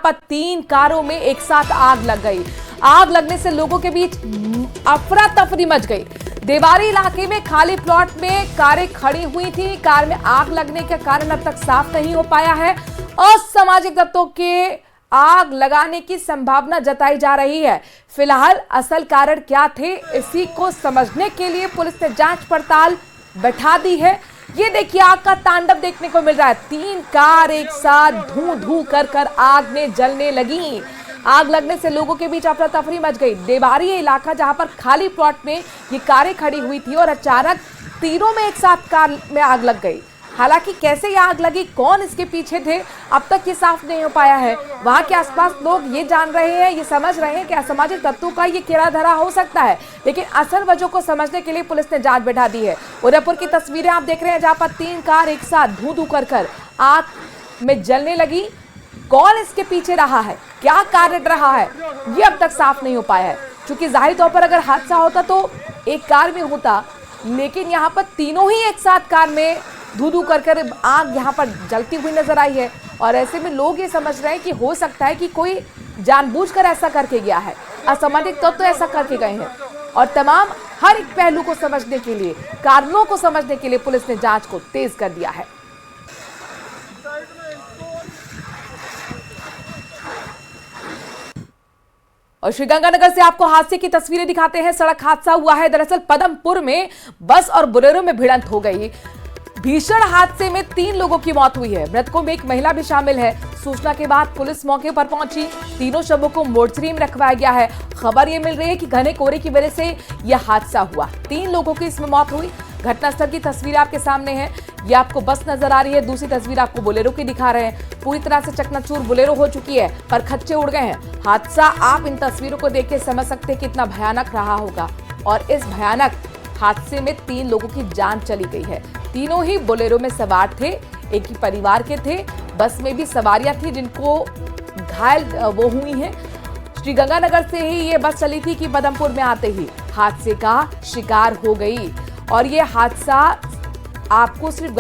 पर 3 कारों में एक साथ आग लग गई। आग लगने से लोगों के बीच अफरा तफरी मच गई। देवारी इलाके में खाली प्लॉट में कारें खड़ी हुई थी। कार में आग लगने का कारण अब तक साफ नहीं हो पाया है। असामाजिक तत्वों के आग लगाने की संभावना जताई जा रही है। फिलहाल असल कारण क्या थे, इसी को समझने के लिए पुलिस ने जांच पड़ताल बैठा दी है। ये देखिए आग का तांडव देखने को मिल रहा है। 3 कार एक साथ धू धू कर आग में जलने लगी। आग लगने से लोगों के बीच अफरा तफरी मच गई। देवारी इलाका जहां पर खाली प्लॉट में ये कारें खड़ी हुई थी और अचानक तीनों में एक साथ कार में आग लग गई। हालांकि कैसे ये आग लगी, कौन इसके पीछे थे, अब तक ये साफ नहीं हो पाया है। वहां के आसपास लोग ये जान रहे हैं, ये समझ रहे हैं कि असामाजिक तत्वों का ये किरा धरा हो सकता है, लेकिन असल वजह को समझने के लिए पुलिस ने जांच बैठा दी है। उदयपुर की तस्वीरें आप देख रहे हैं जहां पर 3 कार एक साथ धू धू कर आग में जलने लगी। कौन इसके पीछे रहा है, क्या कारण रहा है, ये अब तक साफ नहीं हो पाया है। क्योंकि जाहिर तौर पर अगर हादसा होता तो एक कार में होता, लेकिन यहाँ पर तीनों ही एक साथ कार में धू धू कर आग यहाँ पर जलती हुई नजर आई है। और ऐसे में लोग ये समझ रहे हैं कि हो सकता है कि कोई जानबूझकर ऐसा करके गया है, असामाजिक तत्व तो ऐसा करके गए हैं। और तमाम हर एक पहलू को समझने के लिए, कारणों को समझने के लिए पुलिस ने जांच को तेज कर दिया है। और श्रीगंगानगर से आपको हादसे की तस्वीरें दिखाते हैं। सड़क हादसा हुआ है। दरअसल पदमपुर में बस और बोलेरो में भिड़ंत हो गई। भीषण हादसे में 3 लोगों की मौत हुई है। मृतकों में एक महिला भी शामिल है। सूचना के बाद पुलिस मौके पर पहुंची। तीनों शवों को मोर्चरी में रखवाया गया है। खबर ये मिल रही है कि घने कोहरे की वजह से यह हादसा हुआ। 3 लोगों की इसमें मौत हुई। घटनास्थल की तस्वीर आपके सामने है। ये आपको बस नजर आ रही है, दूसरी तस्वीर आपको बोलेरो की दिखा रहे हैं। पूरी तरह से चकनाचूर बोलेरो हो चुकी है, पर खच्चे उड़ गए हैं। हादसा आप इन तस्वीरों को देख के समझ सकते हैं कितना भयानक रहा होगा। और इस भयानक हादसे में 3 लोगों की जान चली गई है। तीनों ही बोलेरो में सवार थे, एक ही परिवार के थे। बस में भी सवारियां थी जिनको घायल वो हुई हैं। श्रीगंगानगर से ही ये बस चली थी कि पदमपुर में आते ही हादसे का शिकार हो गई। और ये हादसा आपको सिर्फ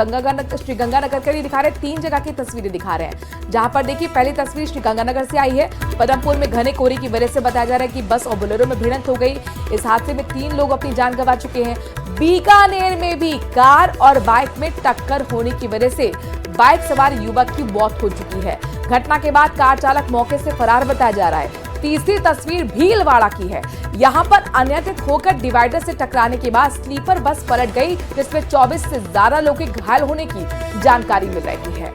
श्रीगंगानगर का नहीं दिखा रहे, 3 जगह की तस्वीरें दिखा रहे हैं। जहां पर देखिए पहली तस्वीर श्रीगंगानगर से आई है। पदमपुर में घने कोहरे की वजह से बताया जा रहा है कि बस और बोलेरो में भिड़ंत हो गई। इस हादसे में 3 लोग अपनी जान गंवा चुके हैं। बीकानेर में भी कार और बाइक में टक्कर होने की वजह से बाइक सवार युवक की मौत हो चुकी है। घटना के बाद कार चालक मौके से फरार बताया जा रहा है। तीसरी तस्वीर भीलवाड़ा की है। यहां पर अनियंत्रित होकर डिवाइडर से टकराने के बाद स्लीपर बस पलट गई, जिसमें 24 से ज्यादा लोगों के घायल होने की जानकारी मिल रही है।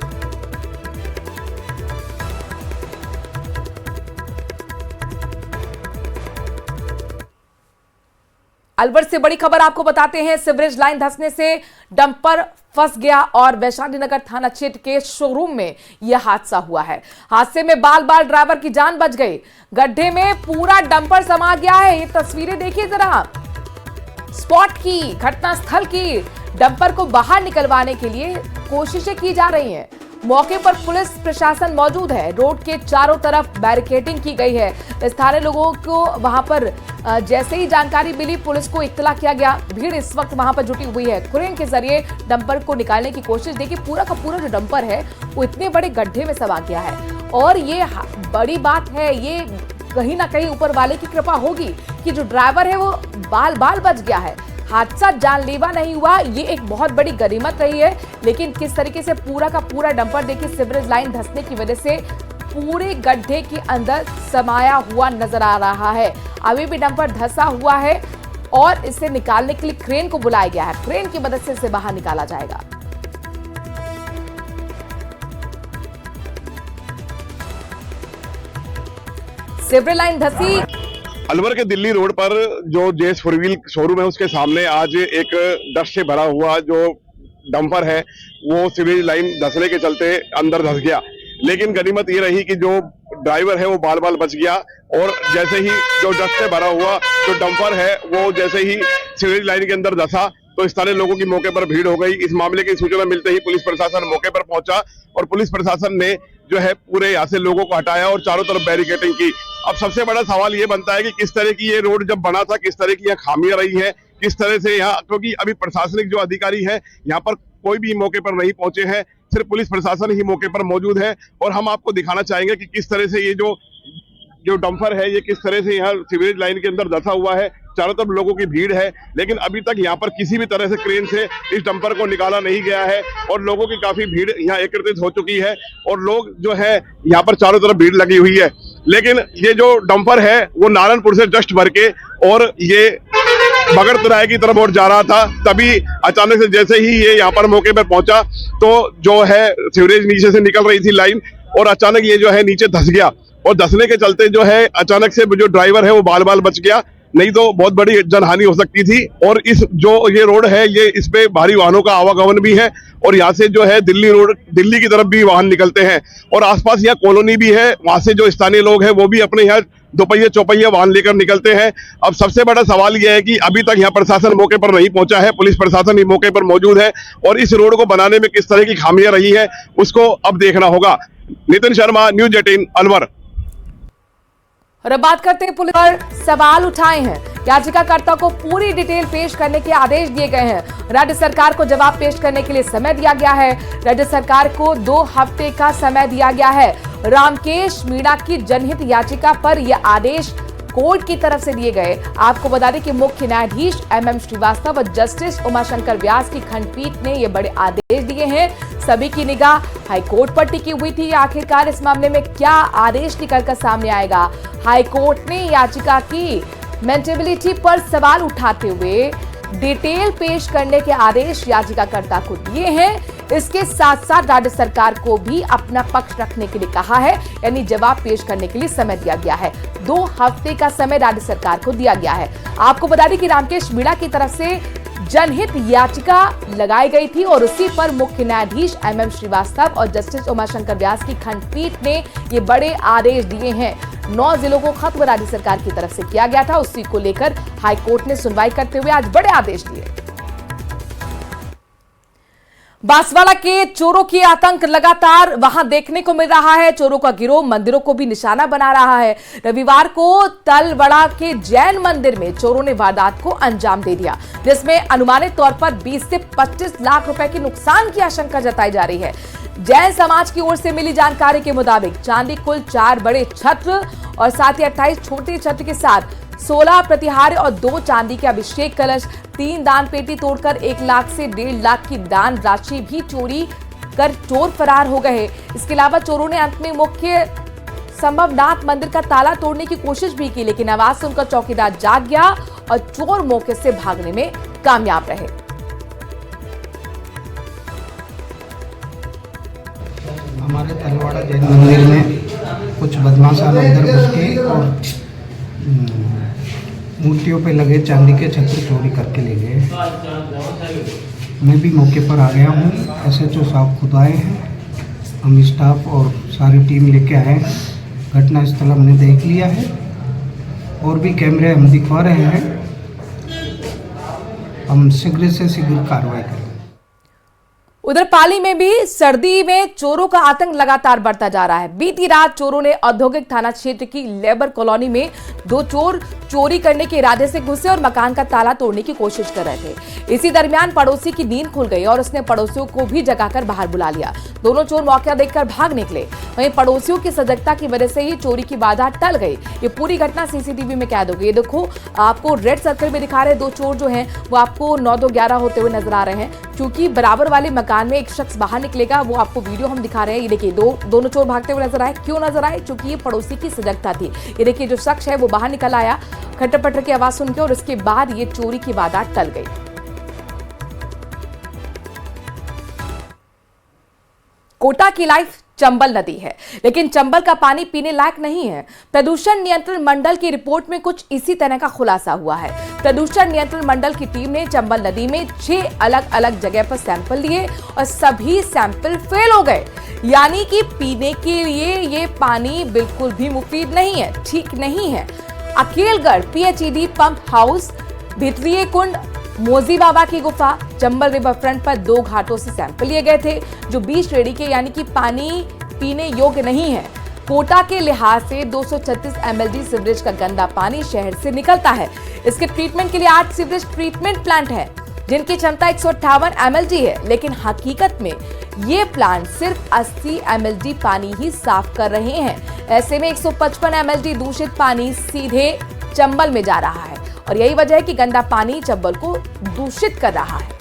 अलवर से बड़ी खबर आपको बताते हैं। सीवरेज लाइन धंसने से डंपर फंस गया और वैशाली नगर थाना क्षेत्र के शोरूम में यह हादसा हुआ है। हादसे में बाल बाल ड्राइवर की जान बच गई। गड्ढे में पूरा डंपर समा गया है। ये तस्वीरें देखिए जरा, स्पॉट की, घटनास्थल की। डंपर को बाहर निकलवाने के लिए कोशिशें की जा रही हैं। मौके पर पुलिस प्रशासन मौजूद है। रोड के चारों तरफ बैरिकेडिंग की गई है। स्थानीय लोगों को वहां पर जैसे ही जानकारी मिली पुलिस को इत्तला किया गया। भीड़ इस वक्त वहां पर जुटी हुई है। क्रेन के जरिए डंपर को निकालने की कोशिश। देखिए पूरा का पूरा जो डंपर है वो इतने बड़े गड्ढे में समा गया है। और ये बड़ी बात है, ये कहीं ना कहीं ऊपर वाले की कृपा होगी कि जो ड्राइवर है वो बाल बाल बच गया है। हादसा जानलेवा नहीं हुआ, ये एक बहुत बड़ी गनीमत रही है। लेकिन किस तरीके से पूरा का पूरा डंपर देखिए सीवरेज लाइन धंसने की वजह से पूरे गड्ढे के अंदर समाया हुआ नजर आ रहा है। अभी भी डंपर धंसा हुआ है और इसे निकालने के लिए क्रेन को बुलाया गया है। क्रेन की मदद से इसे बाहर निकाला जाएगा। Sewerage line धंसी। अलवर के दिल्ली रोड पर जो जेस 4 व्हील शोरूम है उसके सामने आज एक डस्ट से भरा हुआ जो डंपर है वो सीवरेज लाइन धंसने के चलते अंदर धंस गया। लेकिन गनीमत ये रही कि जो ड्राइवर है वो बाल बाल बच गया। और जैसे ही जो डस्ट से भरा हुआ जो डंपर है वो जैसे ही सीवरेज लाइन के अंदर धंसा तो स्थानीय लोगों की मौके पर भीड़ हो गई। इस मामले की सूचना मिलते ही पुलिस प्रशासन मौके पर पहुंचा और पुलिस प्रशासन ने जो है पूरे यहाँ से लोगों को हटाया और चारों तरफ बैरिकेडिंग की। अब सबसे बड़ा सवाल ये बनता है कि किस तरह की ये रोड जब बना था किस तरह की यहाँ खामियां रही है, किस तरह से यहाँ, क्योंकि अभी प्रशासनिक जो अधिकारी है यहाँ पर कोई भी मौके पर नहीं पहुंचे हैं। सिर्फ पुलिस प्रशासन ही मौके पर मौजूद है। और हम आपको दिखाना चाहेंगे कि किस तरह से ये जो डंपर है ये किस तरह से यहाँ सीवरेज लाइन के अंदर धंसा हुआ है। चारों तरफ लोगों की भीड़ है, लेकिन अभी तक यहाँ पर किसी भी तरह से क्रेन से इस डंपर को निकाला नहीं गया है और लोगों की काफी भीड़ यहाँ एकत्रित हो चुकी है और लोग जो है यहाँ पर चारों तरफ भीड़ लगी हुई है। लेकिन ये जो डंपर है वो नारायणपुर से जस्ट भर के और ये बगरतराय की तरफ और जा रहा था, तभी अचानक से जैसे ही ये यहाँ पर मौके पर पहुंचा तो जो है सीवरेज नीचे से निकल रही थी लाइन और अचानक ये जो है नीचे धंस गया और धंसने के चलते जो है अचानक से जो ड्राइवर है वो बाल बाल बच गया, नहीं तो बहुत बड़ी जनहानि हो सकती थी। और इस जो ये रोड है ये इस पे भारी वाहनों का आवागमन भी है और यहाँ से जो है दिल्ली की तरफ भी वाहन निकलते हैं और आसपास यहाँ कॉलोनी भी है, वहां से जो स्थानीय लोग हैं वो भी अपने यहाँ दोपहिया चौपहिया वाहन लेकर निकलते हैं। अब सबसे बड़ा सवाल यह है कि अभी तक यहाँ प्रशासन मौके पर नहीं पहुंचा है, पुलिस प्रशासन ही मौके पर मौजूद है और इस रोड को बनाने में किस तरह की खामियां रही है उसको अब देखना होगा। नितिन शर्मा, न्यूज 18 अलवर। और अब बात करते हैं, पुलिस पर सवाल उठाए हैं। याचिकाकर्ता को पूरी डिटेल पेश करने के आदेश दिए गए हैं। राज्य सरकार को जवाब पेश करने के लिए समय दिया गया है। राज्य सरकार को 2 हफ्ते का समय दिया गया है। रामकेश मीणा की जनहित याचिका पर यह आदेश कोर्ट की तरफ से दिए गए। आपको बता दें कि मुख्य न्यायाधीश MM श्रीवास्तव और जस्टिस उमाशंकर व्यास की खंडपीठ ने ये बड़े आदेश दिए हैं। सभी की निगाह हाईकोर्ट पर टिकी हुई थी। आखिरकार इस मामले में क्या आदेश निकलकर सामने आएगा। हाईकोर्ट ने याचिका की मेंटेबिलिटी पर सवाल उठाते हुए डिटेल पेश करने के आदेश याचिकाकर्ता को दिए हैं। इसके साथ साथ राज्य सरकार को भी अपना पक्ष रखने के लिए कहा है, यानी जवाब पेश करने के लिए समय दिया गया है। 2 हफ्ते का समय राज्य सरकार को दिया गया है। आपको बता दें कि रामकेश मीणा की तरफ से जनहित याचिका लगाई गई थी और उसी पर मुख्य न्यायाधीश MM श्रीवास्तव और जस्टिस उमाशंकर व्यास की खंडपीठ ने ये बड़े आदेश दिए हैं। 9 जिलों को खत्म राज्य सरकार की तरफ से किया गया था, उसी को लेकर हाईकोर्ट ने सुनवाई करते हुए आज बड़े आदेश दिए। बांसवाड़ा के चोरों की आतंक लगातार वहां देखने को मिल रहा है। चोरों का गिरोह मंदिरों को भी निशाना बना रहा है। रविवार को तलवड़ा के जैन मंदिर में चोरों ने वारदात को अंजाम दे दिया, जिसमें अनुमानित तौर पर 20 से 25 लाख रुपए के नुकसान की आशंका जताई जा रही है। जैन समाज की ओर से मिली जानकारी के मुताबिक चांदी कुल 4 बड़े छत्र और साथ ही 28 छोटे छत्र के साथ 16 प्रतिहार और 2 चांदी के अभिषेक कलश, 3 दान पेटी तोड़कर 1 लाख से 1.5 लाख की दान राशि भी चोरी कर चोर फरार हो गए। इसके अलावा चोरों ने अंत में मुख्य संभवनाथ मंदिर का ताला तोड़ने की कोशिश भी की, लेकिन आवाज सुनकर चौकीदार जाग गया और चोर मौके से भागने में कामयाब रहे। हमारे तलवाड़ा जैन मंदिर में कुछ बदमाश अंदर घुस के और मूर्तियों पे लगे चांदी के छत्र चोरी करके ले गए। मैं भी मौके पर आ गया हूँ। SHO साहब खुद आए हैं, हम स्टाफ और सारी टीम लेके आए हैं। घटना स्थल हमने देख लिया है और भी कैमरे हम दिखवा रहे हैं। हम शीघ्र से शीघ्र कार्रवाई करें। उधर पाली में भी सर्दी में चोरों का आतंक लगातार बढ़ता जा रहा है। बीती रात चोरों ने औद्योगिक थाना क्षेत्र की लेबर कॉलोनी में 2 चोर चोरी करने के इरादे से घुसे और मकान का ताला तोड़ने की कोशिश कर रहे थे। इसी दरमियान पड़ोसी की नींद खुल गई और उसने पड़ोसियों को भी जगाकर बाहर बुला लिया। दोनों चोर मौका देखकर भाग निकले। वहीं पड़ोसियों की सजगता की वजह से ही चोरी की बाधा टल गई। ये पूरी घटना CCTV में कैद हो गई। देखो, आपको रेड सर्कल में दिखा रहे 2 चोर जो हैं वो आपको 9-2-11 होते हुए नजर आ रहे हैं। क्योंकि बराबर वाले मकान में एक शख्स बाहर निकलेगा, वो आपको वीडियो हम दिखा रहे हैं। ये देखिए, दोनों चोर भागते हुए नजर आए। क्यों नजर आए? क्योंकि ये पड़ोसी की सजगता थी। ये देखिए, जो शख्स है वो बाहर निकल आया खट्टर पट्टर की आवाज सुनकर और उसके बाद ये चोरी की वारदात टल गई। कोटा की लाइफ चंबल नदी है, लेकिन चंबल का पानी पीने लायक नहीं है। प्रदूषण नियंत्रण मंडल की रिपोर्ट में कुछ इसी तरह का खुलासा हुआ है। प्रदूषण नियंत्रण मंडल की टीम ने चंबल नदी में 6 अलग अलग जगह पर सैंपल लिए और सभी सैंपल फेल हो गए। यानी कि पीने के लिए ये पानी बिल्कुल भी मुफीद नहीं है, ठीक नहीं है। अकेलगढ़ PHED पंप हाउस, भित्रिये कुंड, मोजी बाबा की गुफा, चंबल रिवर फ्रंट पर 2 घाटों से सैंपल लिए गए थे जो 20 श्रेणी के यानी कि पानी पीने योग्य नहीं है। कोटा के लिहाज से 236 mld सीवरेज का गंदा पानी शहर से निकलता है। इसके ट्रीटमेंट के लिए 8 सीवरेज ट्रीटमेंट प्लांट है जिनकी क्षमता 158 mld है, लेकिन हकीकत में ये प्लांट सिर्फ 80 mld पानी ही साफ कर रहे हैं। ऐसे में 155 mld दूषित पानी सीधे चंबल में जा रहा है और यही वजह है कि गंदा पानी चंबल को दूषित कर रहा है।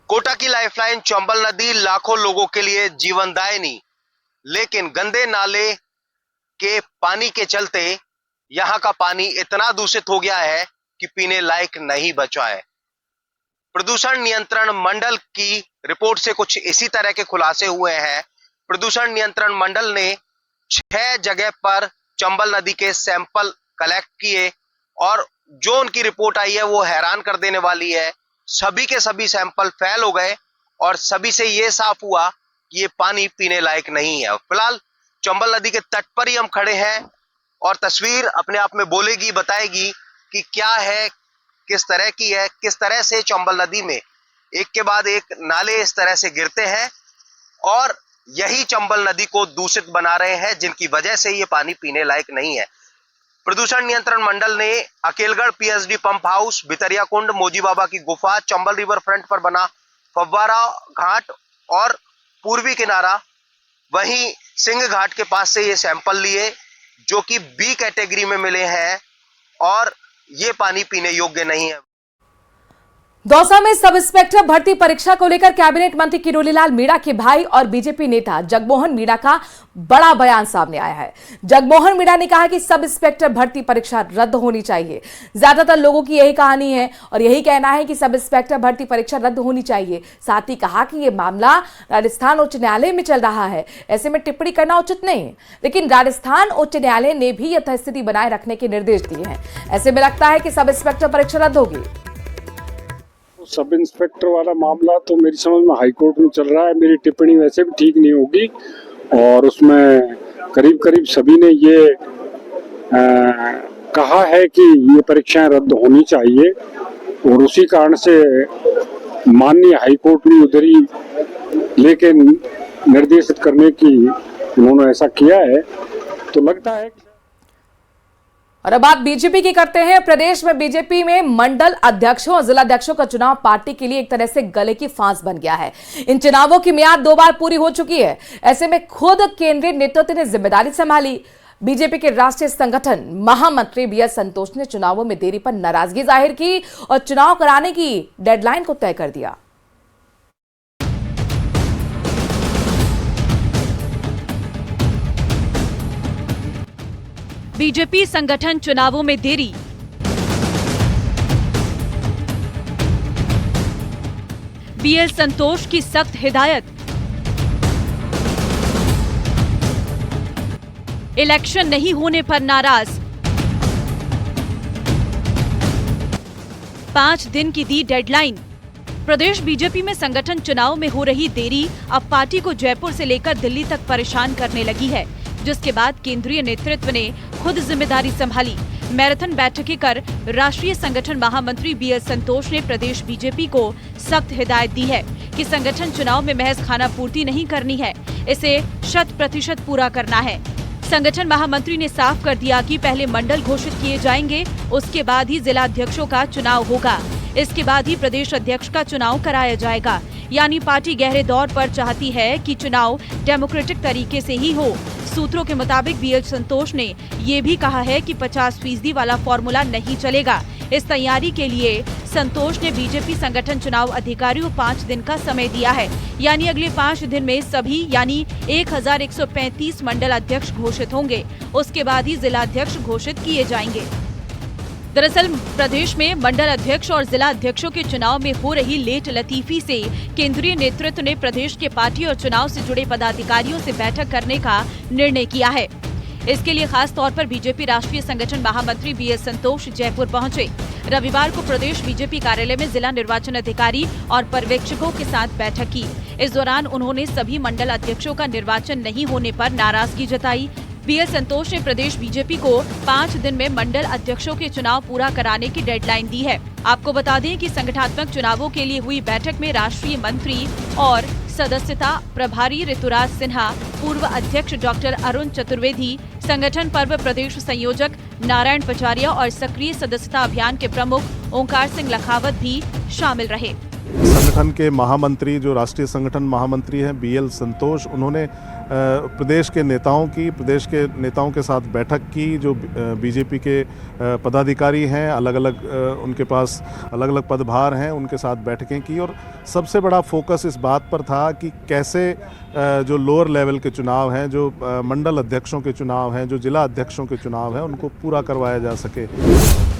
कोटा की लाइफलाइन चंबल नदी लाखों लोगों के लिए जीवनदायिनी, लेकिन गंदे नाले के पानी के चलते यहाँ का पानी इतना दूषित हो गया है कि पीने लायक नहीं बचा है। प्रदूषण नियंत्रण मंडल की रिपोर्ट से कुछ इसी तरह के खुलासे हुए हैं। प्रदूषण नियंत्रण मंडल ने 6 जगह पर चंबल नदी के सैंपल कलेक्ट किए और जो उनकी रिपोर्ट आई है वो हैरान कर देने वाली है। सभी के सभी सैंपल फेल हो गए और सभी से ये साफ हुआ कि ये पानी पीने लायक नहीं है। फिलहाल चंबल नदी के तट पर ही हम खड़े हैं और तस्वीर अपने आप में बोलेगी, बताएगी कि क्या है, किस तरह की है, किस तरह से चंबल नदी में एक के बाद एक नाले इस तरह से गिरते हैं और यही चंबल नदी को दूषित बना रहे हैं, जिनकी वजह से ये पानी पीने लायक नहीं है। प्रदूषण नियंत्रण मंडल ने अकेलगढ़ पीएचडी पंप हाउस, भितरिया कुंड, मोजी बाबा की गुफा, चंबल रिवर फ्रंट पर बना फव्वारा घाट और पूर्वी किनारा, वहीं सिंह घाट के पास से ये सैंपल लिए जो कि बी कैटेगरी में मिले हैं और ये पानी पीने योग्य नहीं है। दौसा में सब इंस्पेक्टर भर्ती परीक्षा को लेकर कैबिनेट मंत्री किरोड़ीलाल मीणा के भाई और बीजेपी नेता जगमोहन मीणा का बड़ा बयान सामने आया है। जगमोहन मीणा ने कहा कि सब इंस्पेक्टर भर्ती परीक्षा रद्द होनी चाहिए। ज्यादातर लोगों की यही कहानी है और यही कहना है कि सब इंस्पेक्टर भर्ती परीक्षा रद्द होनी चाहिए। साथ ही कहा कि यह मामला राजस्थान उच्च न्यायालय में चल रहा है, ऐसे में टिप्पणी करना उचित नहीं है। लेकिन राजस्थान उच्च न्यायालय ने भी यथास्थिति बनाए रखने के निर्देश दिए हैं। ऐसे में लगता है कि सब इंस्पेक्टर परीक्षा रद्द होगी। सब इंस्पेक्टर वाला मामला तो मेरी समझ में हाई कोर्ट में चल रहा है। मेरी टिप्पणी वैसे भी ठीक नहीं होगी और उसमें करीब करीब सभी ने ये कहा है कि ये परीक्षाएं रद्द होनी चाहिए और उसी कारण से माननीय हाई कोर्ट भी उधर ही लेके निर्देशित करने की उन्होंने ऐसा किया है, तो लगता है। और अब बात बीजेपी की करते हैं। प्रदेश में बीजेपी में मंडल अध्यक्षों और जिलाध्यक्षों का चुनाव पार्टी के लिए एक तरह से गले की फांस बन गया है। इन चुनावों की मियाद 2 बार पूरी हो चुकी है। ऐसे में खुद केंद्रीय नेतृत्व ने जिम्मेदारी संभाली। बीजेपी के राष्ट्रीय संगठन महामंत्री BL संतोष ने चुनावों में देरी पर नाराजगी जाहिर की और चुनाव कराने की डेडलाइन को तय कर दिया। बीजेपी संगठन चुनावों में देरी। BL संतोष की सख्त हिदायत। इलेक्शन नहीं होने पर नाराज। 5 दिन की दी डेडलाइन। प्रदेश बीजेपी में संगठन चुनाव में हो रही देरी अब पार्टी को जयपुर से लेकर दिल्ली तक परेशान करने लगी है, जिसके बाद केंद्रीय नेतृत्व ने खुद जिम्मेदारी संभाली। मैराथन बैठकें कर राष्ट्रीय संगठन महामंत्री BL संतोष ने प्रदेश बीजेपी को सख्त हिदायत दी है कि संगठन चुनाव में महज खाना पूर्ति नहीं करनी है, इसे 100% पूरा करना है। संगठन महामंत्री ने साफ कर दिया कि पहले मंडल घोषित किए जाएंगे, उसके बाद ही जिला अध्यक्षों का चुनाव होगा, इसके बाद ही प्रदेश अध्यक्ष का चुनाव कराया जाएगा। यानी पार्टी गहरे दौर पर चाहती है कि चुनाव डेमोक्रेटिक तरीके से ही हो। सूत्रों के मुताबिक BL संतोष ने ये भी कहा है कि 50% वाला फॉर्मूला नहीं चलेगा। इस तैयारी के लिए संतोष ने बीजेपी संगठन चुनाव अधिकारियों 5 दिन का समय दिया है। यानी अगले 5 दिन में सभी यानी 1135 मंडल अध्यक्ष घोषित होंगे, उसके बाद ही जिला अध्यक्ष घोषित किए जाएंगे। दरअसल प्रदेश में मंडल अध्यक्ष और जिला अध्यक्षों के चुनाव में हो रही लेट लतीफी से केंद्रीय नेतृत्व ने प्रदेश के पार्टी और चुनाव से जुड़े पदाधिकारियों से बैठक करने का निर्णय किया है। इसके लिए खास तौर पर बीजेपी राष्ट्रीय संगठन महामंत्री BL संतोष जयपुर पहुंचे। रविवार को प्रदेश बीजेपी कार्यालय में जिला निर्वाचन अधिकारी और पर्यवेक्षकों के साथ बैठक की। इस दौरान उन्होंने सभी मंडल अध्यक्षों का निर्वाचन नहीं होने पर नाराजगी जताई। BL संतोष ने प्रदेश बीजेपी को 5 दिन में मंडल अध्यक्षों के चुनाव पूरा कराने की डेडलाइन दी है। आपको बता दें कि संगठनात्मक चुनावों के लिए हुई बैठक में राष्ट्रीय मंत्री और सदस्यता प्रभारी ऋतुराज सिन्हा, पूर्व अध्यक्ष डॉक्टर अरुण चतुर्वेदी, संगठन पर्व प्रदेश संयोजक नारायण पचारिया और सक्रिय सदस्यता अभियान के प्रमुख ओंकार सिंह लखावत भी शामिल रहे। संगठन के महामंत्री, जो राष्ट्रीय संगठन महामंत्री हैं BL संतोष, उन्होंने प्रदेश के नेताओं के साथ बैठक की। जो बीजेपी के पदाधिकारी हैं, अलग अलग उनके पास अलग अलग पदभार हैं, उनके साथ बैठकें की और सबसे बड़ा फोकस इस बात पर था कि कैसे जो लोअर लेवल के चुनाव हैं, जो मंडल अध्यक्षों के चुनाव हैं, जो जिला अध्यक्षों के चुनाव हैं, उनको पूरा करवाया जा सके।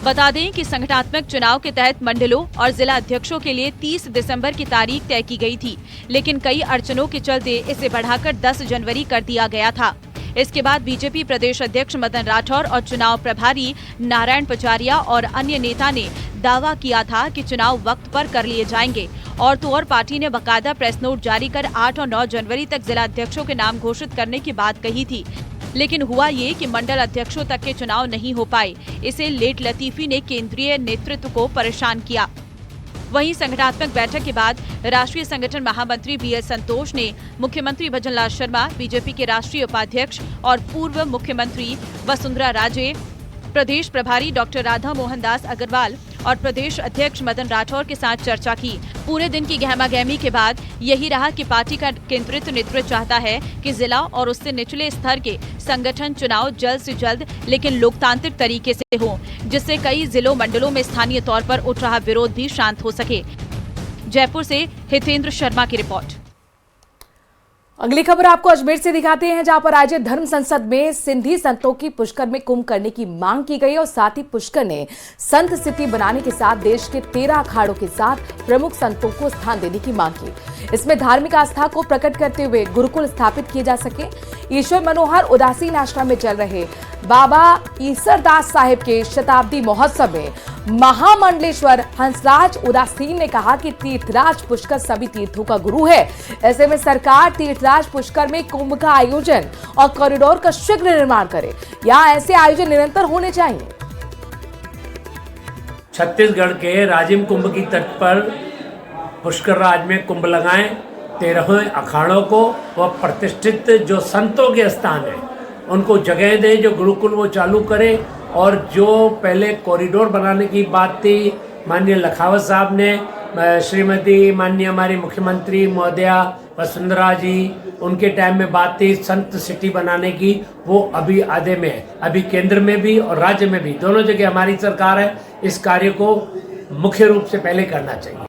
बता दें कि संगठनात्मक चुनाव के तहत मंडलों और जिला अध्यक्षों के लिए 30 दिसंबर की तारीख तय की गई थी, लेकिन कई अड़चनों के चलते इसे बढ़ाकर 10 जनवरी कर दिया गया था। इसके बाद बीजेपी प्रदेश अध्यक्ष मदन राठौर और चुनाव प्रभारी नारायण पचारिया और अन्य नेता ने दावा किया था कि चुनाव वक्त पर कर लिए जाएंगे और तो और पार्टी ने बकायदा प्रेस नोट जारी कर 8 और 9 जनवरी तक जिला अध्यक्षों के नाम घोषित करने की बात कही थी। लेकिन हुआ ये कि मंडल अध्यक्षों तक के चुनाव नहीं हो पाए। इसे लेट लतीफी ने केंद्रीय नेतृत्व को परेशान किया। वहीं संगठनात्मक बैठक के बाद राष्ट्रीय संगठन महामंत्री BL संतोष ने मुख्यमंत्री भजनलाल शर्मा, बीजेपी के राष्ट्रीय उपाध्यक्ष और पूर्व मुख्यमंत्री वसुंधरा राजे, प्रदेश प्रभारी डॉक्टर राधा मोहन दास अग्रवाल और प्रदेश अध्यक्ष मदन राठौर के साथ चर्चा की। पूरे दिन की गहमागहमी के बाद यही रहा कि पार्टी का केंद्रित नेतृत्व चाहता है कि जिला और उससे निचले स्तर के संगठन चुनाव जल्द से जल्द लेकिन लोकतांत्रिक तरीके से हो, जिससे कई जिलों मंडलों में स्थानीय तौर पर उठ रहा विरोध भी शांत हो सके। जयपुर से हितेंद्र शर्मा की रिपोर्ट। अगली खबर आपको अजमेर से दिखाते हैं, जहां पर आयोजित धर्म संसद में सिंधी संतों की पुष्कर में कुंभ करने की मांग की गई और साथ ही पुष्कर ने संत सिटी बनाने के साथ देश के 13 अखाड़ों के साथ प्रमुख संतों को स्थान देने की मांग की। इसमें धार्मिक आस्था को प्रकट करते हुए गुरुकुल स्थापित किए जा सके। ईश्वर मनोहर उदासीन आश्रम में चल रहे बाबा ईसरदास साहिब के शताब्दी महोत्सव में महामंडलेश्वर हंसराज उदासीन ने कहा कि तीर्थराज पुष्कर सभी तीर्थों का गुरु है। ऐसे में सरकार तीर्थराज पुष्कर में कुंभ का आयोजन और कॉरिडोर का शीघ्र निर्माण करे। यहाँ ऐसे आयोजन निरंतर होने चाहिए। छत्तीसगढ़ के राजिम कुंभ की तट पर पुष्कर राज में कुंभ लगाएं, 13 अखाड़ों को व प्रतिष्ठित जो संतों के स्थान है उनको जगह दें, जो गुरुकुल वो चालू करें। और जो पहले कॉरिडोर बनाने की बात थी, माननीय लखावत साहब ने, श्रीमती माननीय हमारी मुख्यमंत्री महोदया वसुंधरा जी, उनके टाइम में बात थी संत सिटी बनाने की, वो अभी आधे में है। अभी केंद्र में भी और राज्य में भी दोनों जगह हमारी सरकार है। इस कार्य को मुख्य रूप से पहले करना चाहिए।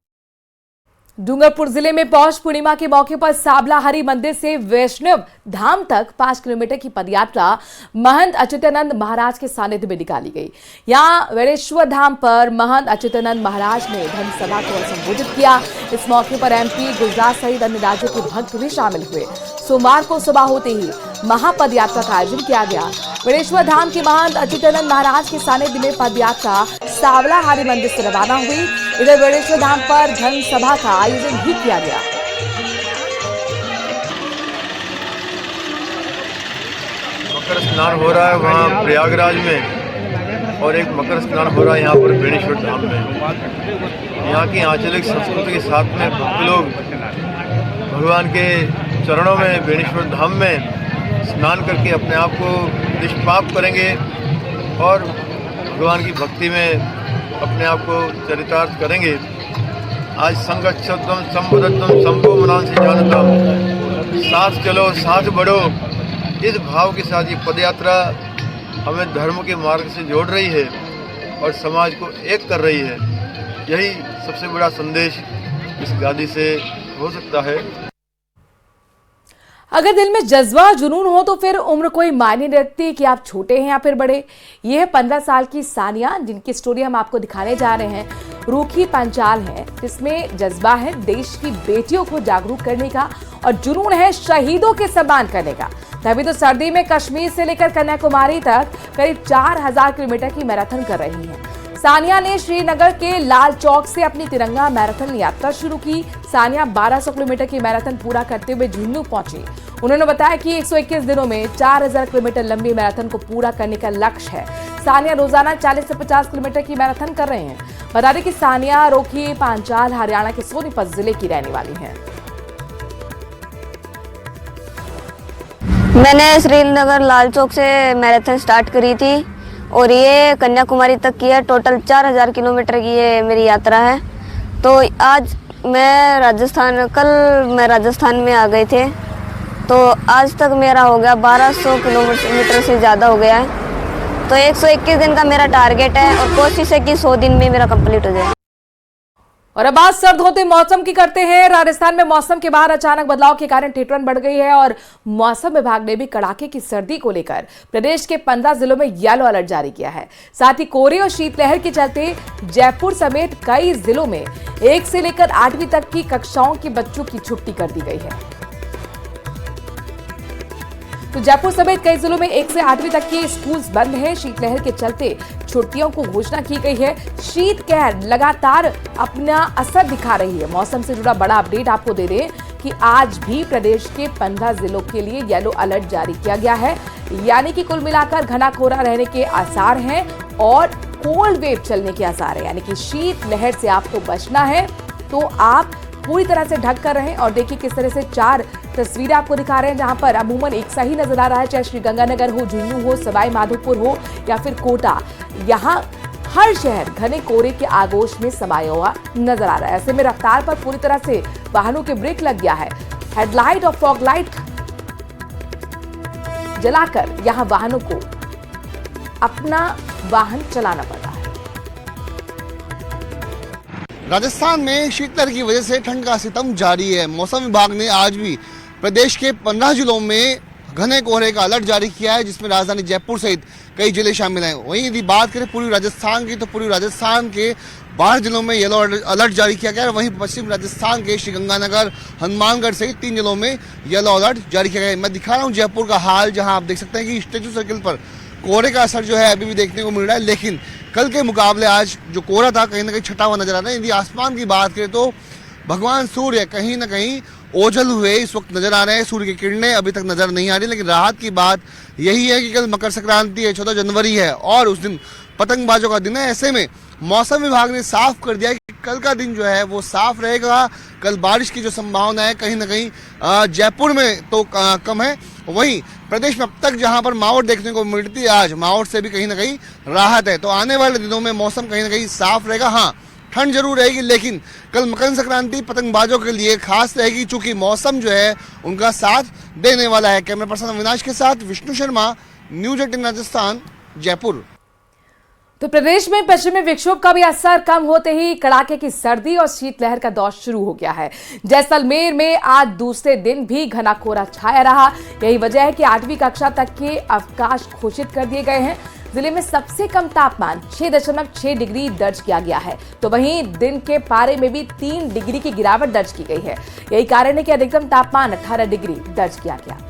डूंगरपुर जिले में पौष पूर्णिमा के मौके पर साबलाहरी मंदिर से वैष्णव धाम तक 5 किलोमीटर की पदयात्रा महंत अच्युतानंद महाराज के सानिध्य में निकाली गई। यहां वेणेश्वर धाम पर महंत अच्युतानंद महाराज ने धर्मसभा को संबोधित किया। इस मौके पर MP, गुजरात सहित अन्य राज्यों के भक्त भी शामिल हुए। सोमवार को सुबह होते ही महापदयात्रा का आयोजन किया गया। वेणेश्वर धाम के महंत अच्युतानंद महाराज के सानिध्य में पदयात्रा सावलाहारी मंदिर से रवाना हुई। इधर वेणेश्वर धाम पर धर्म सभा का आयोजन भी किया गया। मकर स्नान हो रहा है वहाँ प्रयागराज में, और एक मकर स्नान हो रहा है यहाँ पर वेणेश्वर धाम में। यहाँ की आंचलिक संस्कृति के साथ में भक्त लोग भगवान के चरणों में वेणेश्वर धाम में स्नान करके अपने आप को निष्पाप करेंगे और भगवान की भक्ति में अपने आप को चरितार्थ करेंगे। आज संगच्छध्वम संबुद्धम संभो मनान से जानता, साथ चलो साथ बढ़ो, इस भाव के साथ ये पदयात्रा हमें धर्म के मार्ग से जोड़ रही है और समाज को एक कर रही है। यही सबसे बड़ा संदेश इस गादी से हो सकता है। अगर दिल में जज्बा जुनून हो तो फिर उम्र कोई मायने नहीं रखती कि आप छोटे हैं या फिर बड़े। ये है 15 साल की सानिया, जिनकी स्टोरी हम आपको दिखाने जा रहे हैं। रूखी पंचाल है जिसमें जज्बा है देश की बेटियों को जागरूक करने का और जुनून है शहीदों के सम्मान करने का। तभी तो सर्दी में कश्मीर से लेकर कन्याकुमारी तक करीब 4000 किलोमीटर की मैराथन कर रही हैं। सानिया ने श्रीनगर के लाल चौक से अपनी तिरंगा मैराथन यात्रा शुरू की। सानिया 1200 किलोमीटर की मैराथन पूरा करते हुए झुंझुनू पहुंची। उन्होंने बताया कि 121 दिनों में 4000 किलोमीटर लंबी मैराथन को पूरा करने का लक्ष्य है। सानिया रोजाना 40 से 50 किलोमीटर की मैराथन कर रहे हैं। बता दें कि सानिया रूखी पंचाल हरियाणा के सोनीपत जिले की रहने वाली है। मैंने श्रीनगर लाल चौक से मैराथन स्टार्ट करी थी और ये कन्याकुमारी तक की है। टोटल 4000 किलोमीटर की ये मेरी यात्रा है। तो आज कल मैं राजस्थान में आ गए थे, तो आज तक मेरा हो गया 1200 किलोमीटर से ज़्यादा हो गया है। तो 121 दिन का मेरा टारगेट है और कोशिश है कि 100 दिन में मेरा कंप्लीट हो जाए। और अब बात सर्द होते मौसम की करते हैं। राजस्थान में मौसम के बाहर अचानक बदलाव के कारण ठिठुरन बढ़ गई है और मौसम विभाग ने भी कड़ाके की सर्दी को लेकर प्रदेश के 15 जिलों में येलो अलर्ट जारी किया है। साथ ही कोहरे और शीतलहर के चलते जयपुर समेत कई जिलों में 1 से लेकर 8वीं तक की कक्षाओं के बच्चों की छुट्टी कर दी गई है। तो जयपुर समेत कई जिलों में 1 से 8वीं तक के स्कूल्स बंद हैं। शीतलहर के चलते छुट्टियों को घोषणा की गई है। शीतलहर लगातार अपना असर दिखा रही है। मौसम से जुड़ा बड़ा अपडेट आपको दे दें कि आज भी प्रदेश के 15 जिलों के लिए येलो अलर्ट जारी किया गया है, यानी कि कुल मिलाकर घना कोहरा रहने के आसार हैं और कोल्ड वेव चलने के आसार है। यानी कि शीतलहर से आपको बचना है तो आप पूरी तरह से ढक कर रहें। और देखिए किस तरह से 4 तस्वीरें आपको दिखा रहे हैं जहां पर अमूमन एक सा ही नजर आ रहा है, चाहे श्रीगंगानगर हो, झुंझुनू हो, सवाई माधोपुर हो या फिर कोटा। यहां हर शहर घने कोहरे के आगोश में समाया हुआ नजर आ रहा है। ऐसे में रफ्तार पर पूरी तरह से वाहनों के ब्रेक लग गया है। हेडलाइट और फॉग लाइट जलाकर यहां वाहनों को अपना वाहन चलाना पड़ रहा है। राजस्थान में शीतलहर की वजह से ठंड का सितम जारी है। मौसम विभाग ने आज भी प्रदेश के 15 जिलों में घने कोहरे का अलर्ट जारी किया है, जिसमें राजधानी जयपुर सहित कई जिले शामिल हैं। वहीं यदि बात करें पूर्वी राजस्थान की, तो पूर्वी राजस्थान के 12 जिलों में येलो अलर्ट जारी किया गया है। वहीं पश्चिम राजस्थान के श्रीगंगानगर, हनुमानगढ़ सहित 3 जिलों में येलो अलर्ट जारी किया गया है। मैं दिखा रहा हूँ जयपुर का हाल, जहाँ आप देख सकते हैं कि स्टैचू सर्किल पर कोहरे का असर जो है अभी भी देखने को मिल रहा है, लेकिन कल के मुकाबले आज जो कोहरा था कहीं ना कहीं छटा हुआ नजर आ रहा है। यदि आसमान की बात करें तो भगवान सूर्य कहीं ना कहीं ओझल हुए इस वक्त नजर आ रहे हैं। सूर्य की किरणें अभी तक नजर नहीं आ रही, लेकिन राहत की बात यही है कि कल मकर संक्रांति है, 14 जनवरी है और उस दिन पतंगबाजों का दिन है। ऐसे में मौसम विभाग ने साफ कर दिया कि कल का दिन जो है वो साफ रहेगा। कल बारिश की जो संभावना है कहीं ना कहीं जयपुर में तो कम है। वहीं प्रदेश में अब तक जहां पर मावठ देखने को मिलती है, आज मावठ से भी कहीं ना कहीं राहत है। तो आने वाले दिनों में मौसम कहीं ना कहीं साफ रहेगा। हाँ, ठंड जरूर रहेगी, लेकिन कल मकर संक्रांति पतंगबाजों के लिए खास रहेगी, चूंकि मौसम जो है उनका साथ देने वाला है। कैमरा पर्सन अविनाश के साथ विष्णु शर्मा, न्यूज 18 राजस्थान, जयपुर। तो प्रदेश में पश्चिमी विक्षोभ का भी असर कम होते ही कड़ाके की सर्दी और शीतलहर का दौर शुरू हो गया है। जैसलमेर में आज दूसरे दिन भी घना कोहरा छाया रहा। यही वजह है कि 8वीं कक्षा तक के अवकाश घोषित कर दिए गए हैं। जिले में सबसे कम तापमान 6.6 डिग्री दर्ज किया गया है, तो वहीं दिन के पारे में भी 3 डिग्री की गिरावट दर्ज की गई है। यही कारण है कि अधिकतम तापमान 18 डिग्री दर्ज किया गया।